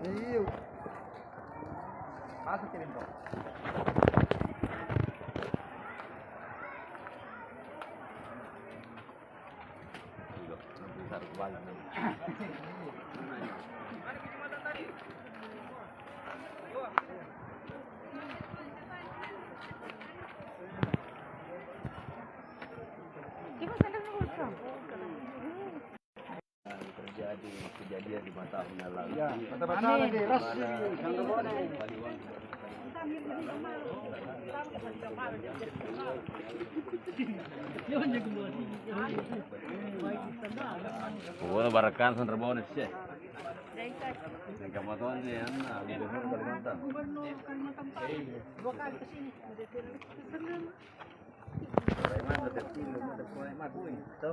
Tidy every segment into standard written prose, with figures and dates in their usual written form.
Iyo. Masuk kirim kok. Kejadian di mata yang lalu. Ya, mata-mata lagi ras. Wala barakan sa trabaho na siya. Nagkamatuan niya yan. Gubernur Kalimantan. Kalimantan sa tertilo. Kalimantan po eh. Ito.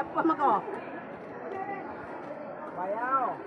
Apa mako? Bayaw.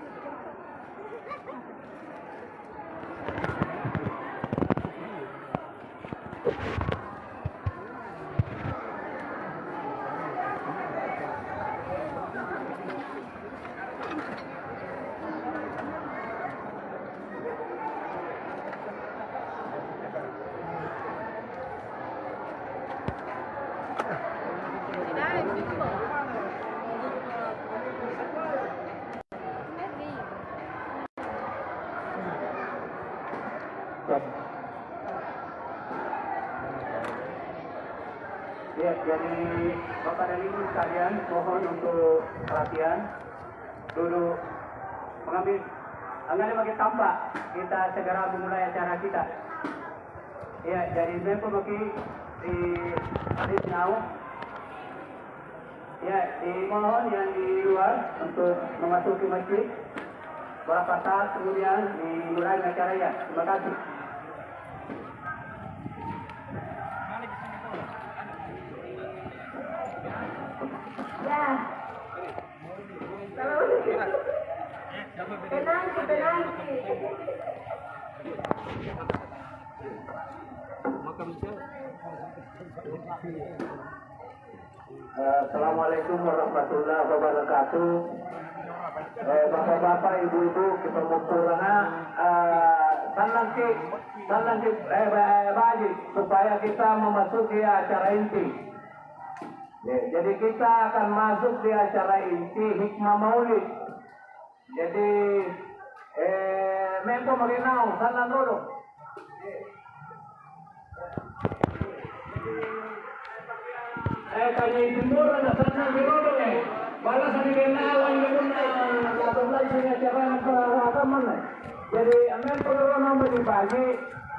Ya, jadi Bapak dan Ibu sekalian, mohon untuk perhatian. Duduk, mengambil, anggaran bagi tampak, kita segera memulai acara kita. Ya, jadi Mempo Maki di Now. Ya, dimohon yang di luar untuk memasuki masjid. Beberapa saat kemudian dimulai acara ya. Terima kasih. Ya. Kalau penanti. Assalamualaikum warahmatullahi wabarakatuh. Bapak-bapak, ibu-ibu, kita berkurang sanlangki bagi supaya kita memasuki acara inti. Jadi kita akan masuk di acara inti hikmah maulid. Jadi Mempo Maginau, salam dulu. Kanya timur na sana birodo bala sa ginawa yung natulay sa acara ng pagkakaman. Jadi amen pagkaroon ng pagi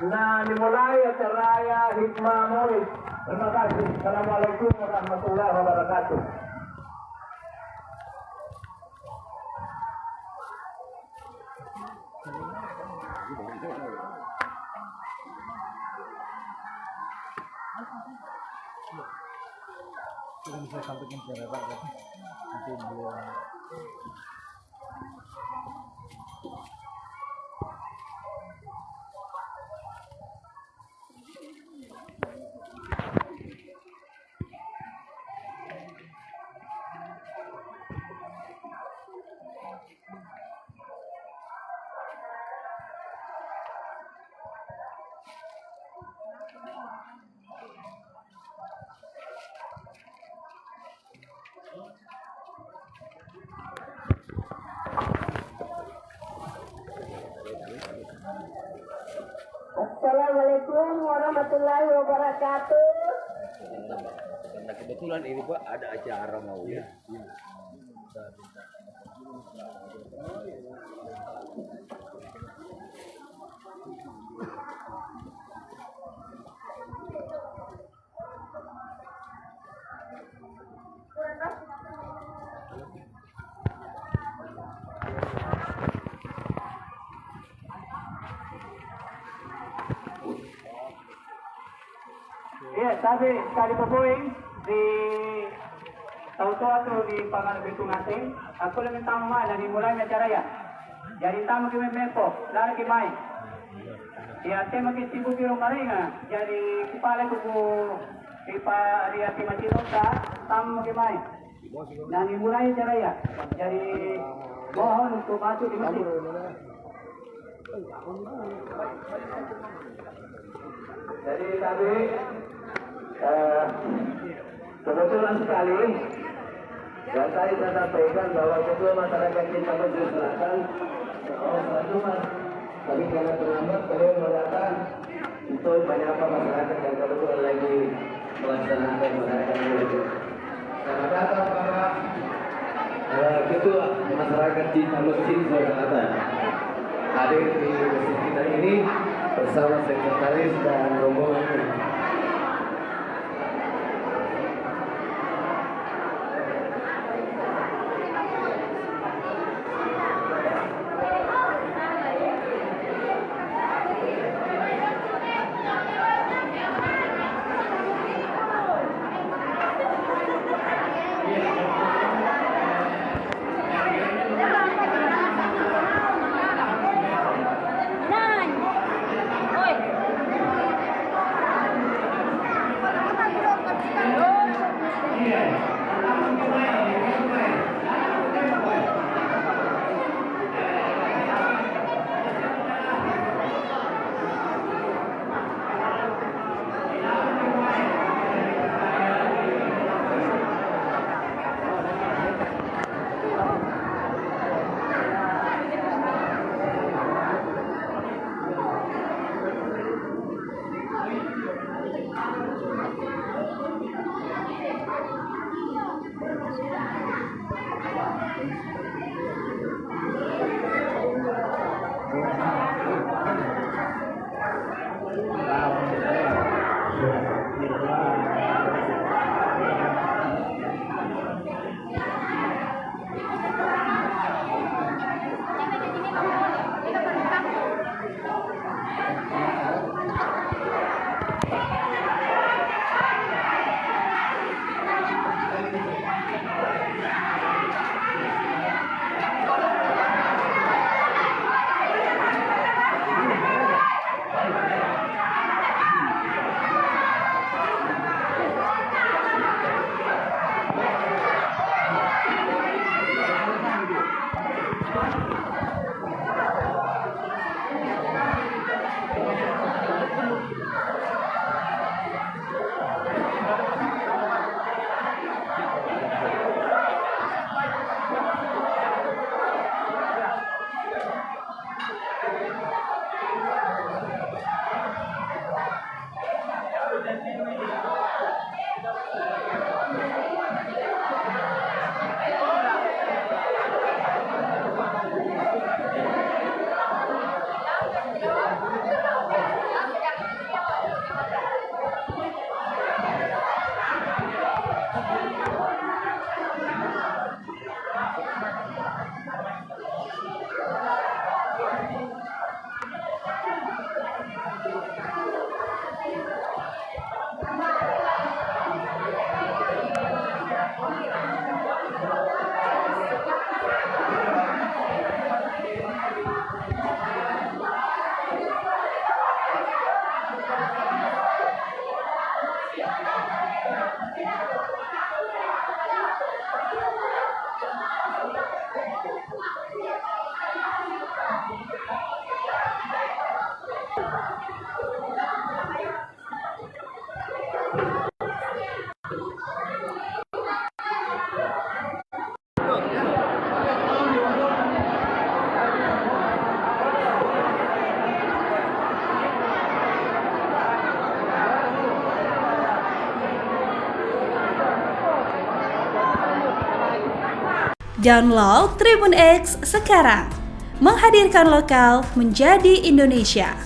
na nimulay acara hikmah maulid. Terima kasih. Assalamualaikum warahmatullahi wabarakatuh. Kita bisa sampaikan ke Bapak nanti beliau. Assalamualaikum warahmatullahi wabarakatuh. Karena kebetulan ini Pak ada acara maulid. Ya, tadi sekali poin di tahu-tahu tu di pangan betul ngasing, aku lebih tahu mah dari mulai acara ya. Jadi tamu kami mempo, lari ke mai. Ya tema ke sibu biro maringa, jadi kepala kuku ipa ria ke macirota, tamu ke mai. Dan dimulai acara ya. Jadi mohon untuk masuk di masjid. Jadi tadi kebetulan sekali dan tadi saya sampaikan bahwa ketua masyarakat Cinta Maju Selatan tapi karena terlambat beliau mengatakan untuk menyapa masyarakat yang kebetulan lagi melaksanakan masyarakat ini. Karena kata para ketua masyarakat Cinta Masjid Selatan hadir di masjid kita ini bersama sekretaris dan rombongan. Download Tribun X sekarang, menghadirkan lokal menjadi Indonesia.